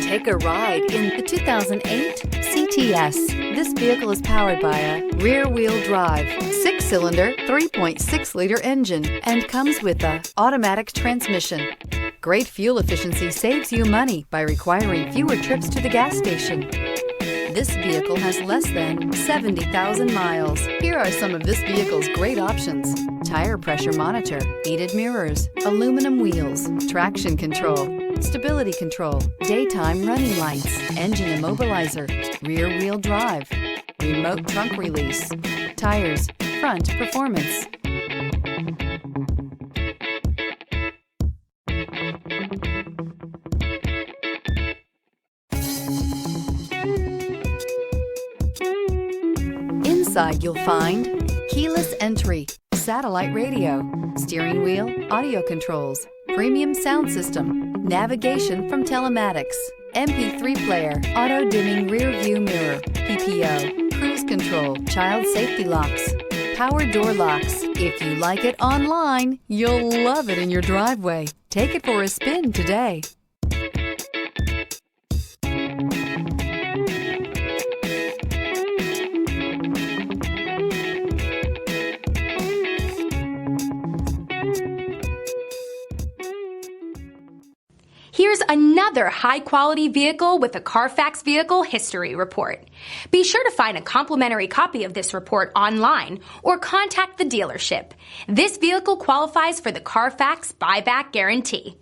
Take a ride in the 2008 CTS. This vehicle is powered by a rear-wheel drive, 6-cylinder, 3.6-liter engine, and comes with an automatic transmission. Great fuel efficiency saves you money by requiring fewer trips to the gas station. This vehicle has less than 70,000 miles. Here are some of this vehicle's great options: tire pressure monitor, heated mirrors, aluminum wheels, traction control, stability control, daytime running lights, engine immobilizer, rear-wheel drive, remote trunk release, tires, front performance. Inside you'll find keyless entry, satellite radio, steering wheel audio controls, premium sound system, navigation from telematics, MP3 player, auto-dimming rear view mirror, PPO, cruise control, child safety locks, power door locks. If you like it online, you'll love it in your driveway. Take it for a spin today. Here's another high-quality vehicle with a Carfax Vehicle History Report. Be sure to find a complimentary copy of this report online or contact the dealership. This vehicle qualifies for the Carfax Buyback Guarantee.